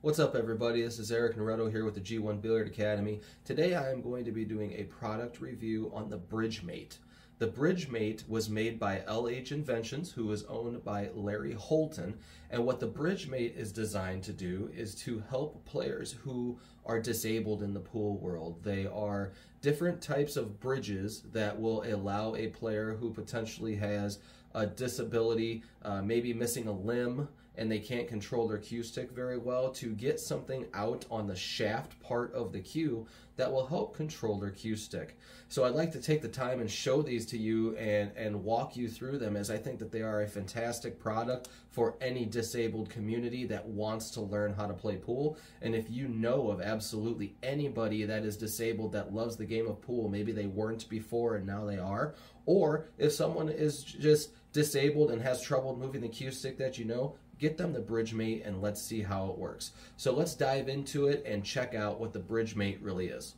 What's up, everybody? This is Eric Noretto here with the G1 Billiard Academy. Today I am going to be doing a product review on the BridgeMate. The BridgeMate was made by LH Inventions, who is owned by Larry Holton, and what the BridgeMate is designed to do is to help players who are disabled in the pool world. They are different types of bridges that will allow a player who potentially has a disability, maybe missing a limb, and they can't control their cue stick very well, to get something out on the shaft part of the cue that will help control their cue stick. So I'd like to take the time and show these to you and walk you through them, as I think that they are a fantastic product for any disabled community that wants to learn how to play pool. And if you know of absolutely anybody that is disabled that loves the game of pool, maybe they weren't before and now they are, or if someone is just disabled and has trouble moving the cue stick that you know, get them the BridgeMate and let's see how it works. So let's dive into it and check out what the BridgeMate really is.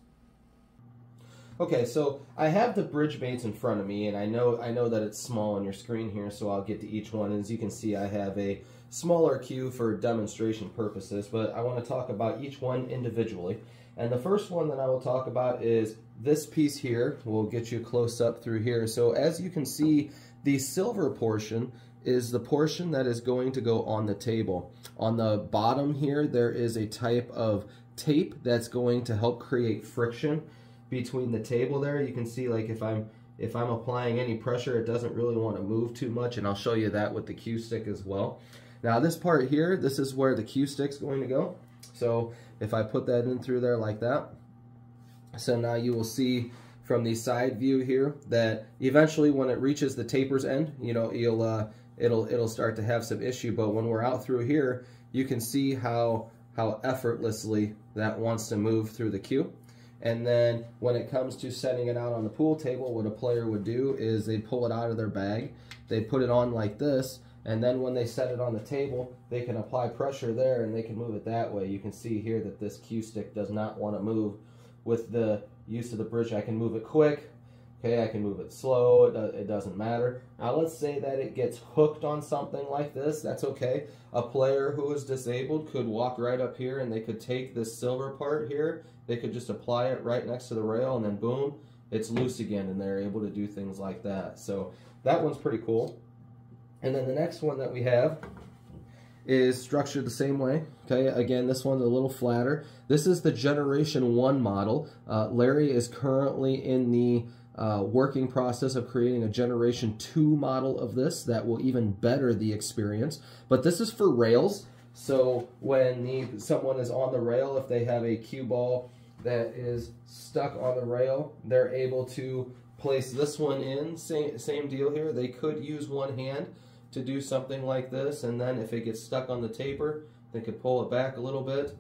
Okay, so I have the BridgeMates in front of me, and I know that it's small on your screen here, so I'll get to each one. As you can see, I have a smaller cue for demonstration purposes, but I want to talk about each one individually. And the first one that I will talk about is this piece here. We'll get you close up through here. So as you can see, the silver portion is the portion that is going to go on the table. On the bottom here, there is a type of tape that's going to help create friction between the table there. You can see, like, if I'm applying any pressure, it doesn't really want to move too much, and I'll show you that with the cue stick as well. Now this part here, this is where the cue stick's going to go. So if I put that in through there like that, so now you will see from the side view here that eventually when it reaches the taper's end, you know, it'll start to have some issue. But when we're out through here, you can see how effortlessly that wants to move through the cue. And then when it comes to setting it out on the pool table, what a player would do is they'd pull it out of their bag, they'd put it on like this, and then when they set it on the table, they can apply pressure there and they can move it that way. You can see here that this cue stick does not want to move with the use of the bridge. I can move it quick, okay, I can move it slow, it doesn't matter. Now let's say that it gets hooked on something like this, that's okay. A player who is disabled could walk right up here and they could take this silver part here, they could just apply it right next to the rail, and then boom, it's loose again, and they're able to do things like that. So that one's pretty cool. And then the next one that we have is structured the same way. Okay, again, this one's a little flatter. This is the Generation 1 model. Larry is currently in the working process of creating a Generation 2 model of this that will even better the experience. But this is for rails. So when someone is on the rail, if they have a cue ball that is stuck on the rail, they're able to place this one in. Same deal here. They could use one hand to do something like this, and then if it gets stuck on the taper, they could pull it back a little bit.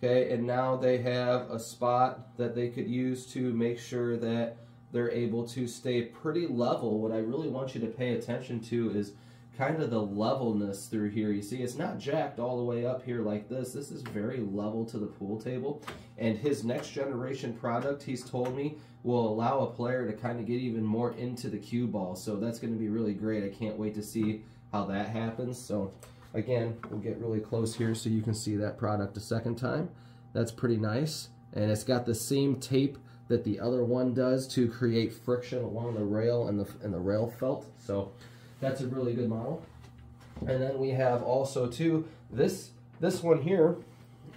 Okay, and now they have a spot that they could use to make sure that they're able to stay pretty level. What I really want you to pay attention to is kind of the levelness through here. You see, it's not jacked all the way up here like this. This is very level to the pool table. And his next generation product, he's told me, will allow a player to kind of get even more into the cue ball. So that's going to be really great. I can't wait to see how that happens. So again, we'll get really close here so you can see that product a second time. That's pretty nice. And it's got the same tape that the other one does to create friction along the rail and the rail felt. So that's a really good model. And then we have also too, this one here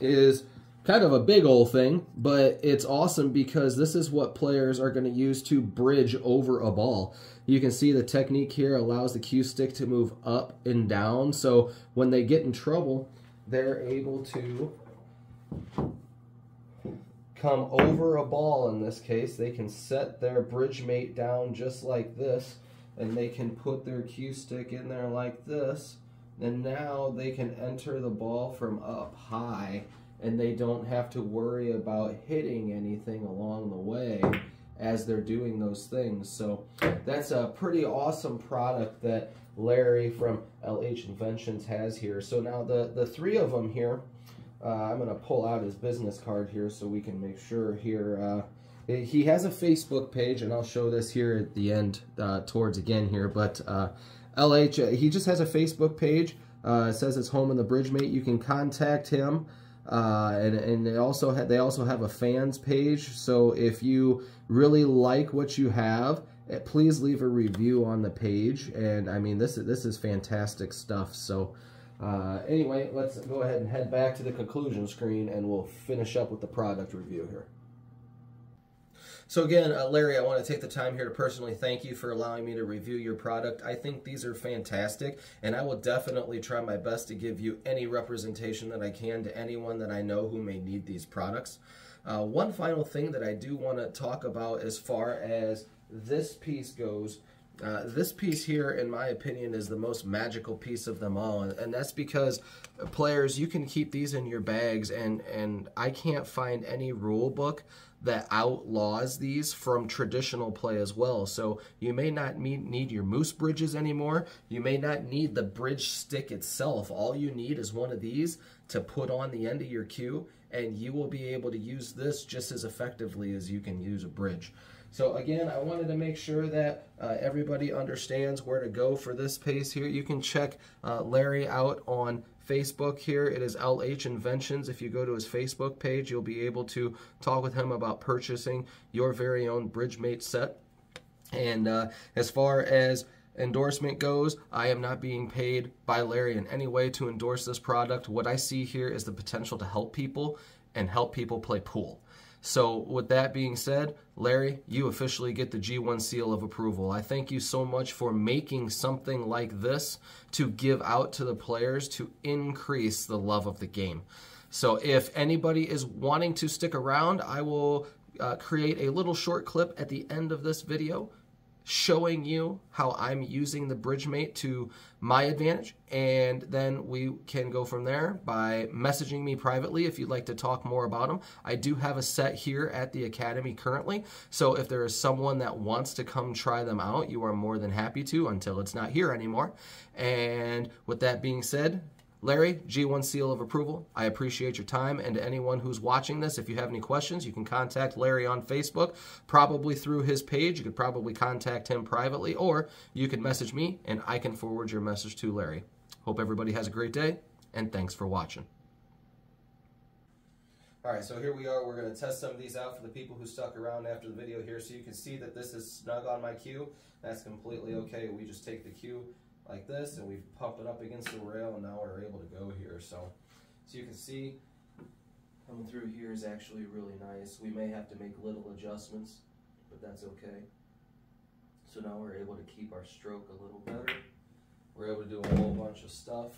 is kind of a big old thing, but it's awesome because this is what players are going to use to bridge over a ball. You can see the technique here allows the cue stick to move up and down, so when they get in trouble, they're able to come over a ball. In this case, they can set their BridgeMate down just like this, and they can put their cue stick in there like this, and now they can enter the ball from up high, and they don't have to worry about hitting anything along the way as they're doing those things. So that's a pretty awesome product that Larry from LH Inventions has here. So now the three of them here, I'm going to pull out his business card here so we can make sure here. He has a Facebook page, and I'll show this here at the end towards again here, but LH, he just has a Facebook page. It says it's home in the BridgeMate. You can contact him And they also have a fans page. So if you really like what you have, please leave a review on the page. And I mean, this is fantastic stuff. So anyway, let's go ahead and head back to the conclusion screen, and we'll finish up with the product review here. So again, Larry, I want to take the time here to personally thank you for allowing me to review your product. I think these are fantastic, and I will definitely try my best to give you any representation that I can to anyone that I know who may need these products. One final thing that I do want to talk about as far as this piece goes. This piece here, in my opinion, is the most magical piece of them all, and that's because players, you can keep these in your bags, and I can't find any rule book that outlaws these from traditional play as well. So you may not need your moose bridges anymore. You may not need the bridge stick itself. All you need is one of these to put on the end of your cue, and you will be able to use this just as effectively as you can use a bridge. So again, I wanted to make sure that everybody understands where to go for this piece here. You can check Larry out on Facebook here. It is LH Inventions. If you go to his Facebook page, you'll be able to talk with him about purchasing your very own Bridgemate set. And as far as endorsement goes, I am not being paid by Larry in any way to endorse this product. What I see here is the potential to help people and help people play pool. So with that being said, Larry, you officially get the G1 seal of approval. I thank you so much for making something like this to give out to the players to increase the love of the game. So if anybody is wanting to stick around, I will create a little short clip at the end of this video showing you how I'm using the Bridgemate to my advantage, and then we can go from there by messaging me privately if you'd like to talk more about them. I do have a set here at the Academy currently, so if there is someone that wants to come try them out, you are more than happy to until it's not here anymore. And with that being said, Larry, G1 seal of approval. I appreciate your time, and to anyone who's watching this, if you have any questions, you can contact Larry on Facebook, probably through his page. You could probably contact him privately, or you can message me, and I can forward your message to Larry. Hope everybody has a great day, and thanks for watching. All right, so here we are. We're going to test some of these out for the people who stuck around after the video here. So you can see that this is snug on my cue. That's completely okay. We just take the cue like this, and we pump it up against the rail, and now we're able to go here. So you can see coming through here is actually really nice. We may have to make little adjustments, but that's okay. So now we're able to keep our stroke a little better. We're able to do a whole bunch of stuff.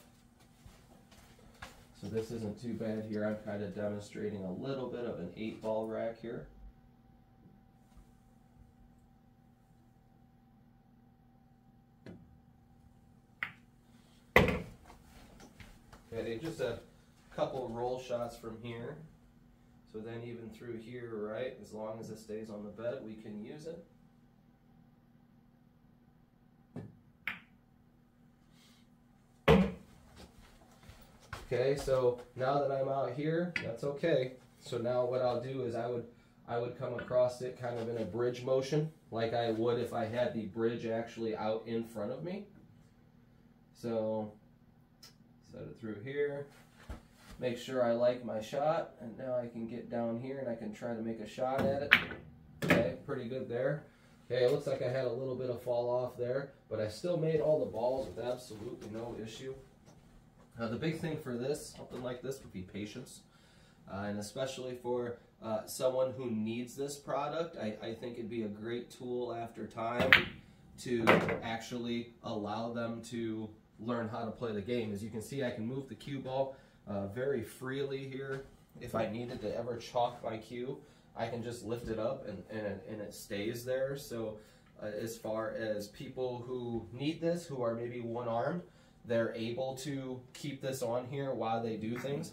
So this isn't too bad here. I'm kind of demonstrating a little bit of an 8-ball rack here. Okay, just a couple roll shots from here. So then even through here, right, as long as it stays on the bed, we can use it. Okay, so now that I'm out here, that's okay. So now what I'll do is I would come across it kind of in a bridge motion, like I would if I had the bridge actually out in front of me. So set it through here, make sure I like my shot, and now I can get down here and I can try to make a shot at it. Okay, pretty good there. Okay, it looks like I had a little bit of fall off there, but I still made all the balls with absolutely no issue. The big thing for this, something like this, would be patience. And especially for someone who needs this product, I think it'd be a great tool after time to actually allow them to learn how to play the game. As you can see, I can move the cue ball very freely here. If I needed to ever chalk my cue, I can just lift it up and it stays there. So as far as people who need this, who are maybe one-armed, they're able to keep this on here while they do things.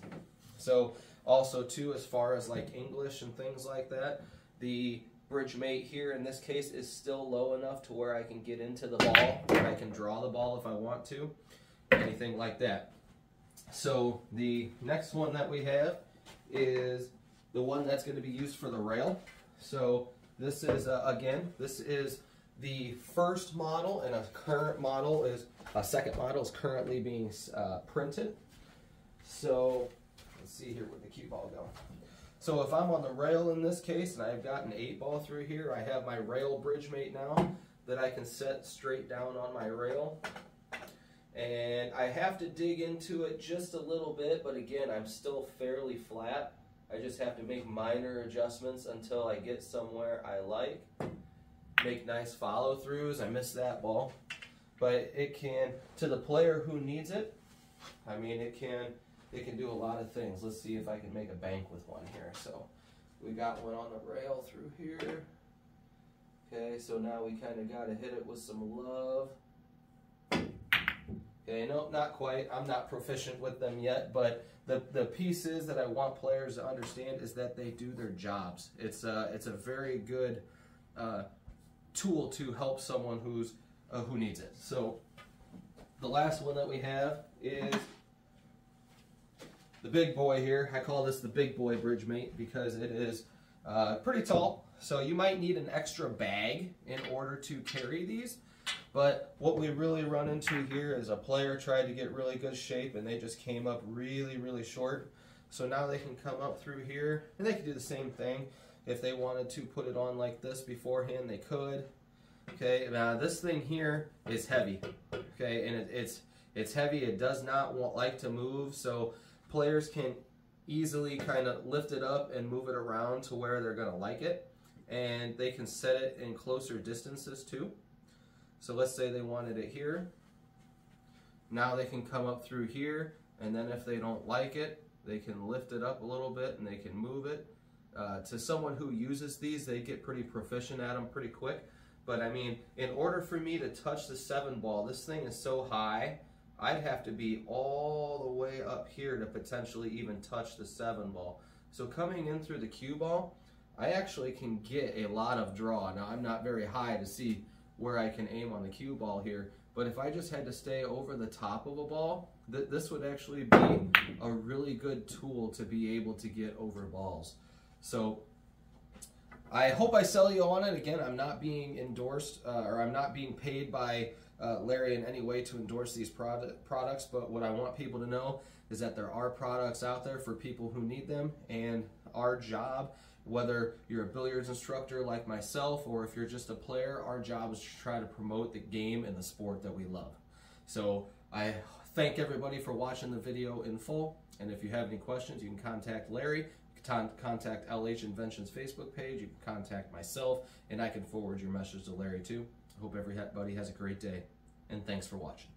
So also too, as far as like English and things like that, the Bridgemate here in this case is still low enough to where I can get into the ball, or I can draw the ball if I want to, anything like that. So the next one that we have is the one that's going to be used for the rail. So this is, again, this is the first model, and a current model is, a second model is currently being printed. So Let's see here where the cue ball go. So if I'm on the rail in this case, and I've got an 8-ball through here, I have my rail bridge mate now that I can set straight down on my rail. And I have to dig into it just a little bit, but again, I'm still fairly flat. I just have to make minor adjustments until I get somewhere I like. Make nice follow-throughs. I missed that ball. But it can, to the player who needs it, I mean, it can do a lot of things. Let's see if I can make a bank with one here. So we got one on the rail through here. Okay, so now we kind of got to hit it with some love. Okay, nope, not quite. I'm not proficient with them yet, but the pieces that I want players to understand is that they do their jobs. It's a very good tool to help someone who needs it. So the last one that we have is the big boy here. I call this the big boy bridge mate because it is pretty tall. So you might need an extra bag in order to carry these. But what we really run into here is a player tried to get really good shape and they just came up really, really short. So now they can come up through here and they can do the same thing. If they wanted to put it on like this beforehand, they could. Okay, now this thing here is heavy. Okay, and it's heavy. It does not like to move. So players can easily kind of lift it up and move it around to where they're going to like it. And they can set it in closer distances too. So let's say they wanted it here. Now they can come up through here, and then if they don't like it, they can lift it up a little bit and they can move it. To someone who uses these, they get pretty proficient at them pretty quick. But I mean, in order for me to touch the 7-ball, this thing is so high, I'd have to be all the way up here to potentially even touch the 7-ball. So coming in through the cue ball, I actually can get a lot of draw. Now I'm not very high to see where I can aim on the cue ball here, but if I just had to stay over the top of a ball, this would actually be a really good tool to be able to get over balls. So I hope I sell you on it. Again, I'm not being endorsed or I'm not being paid by Larry in any way to endorse these products, but what I want people to know is that there are products out there for people who need them, and our job, whether you're a billiards instructor like myself or if you're just a player, our job is to try to promote the game and the sport that we love. So I thank everybody for watching the video in full, and if you have any questions, you can contact Larry, you can contact LH Inventions Facebook page, you can contact myself, and I can forward your message to Larry too. I hope everybody has a great day, and thanks for watching.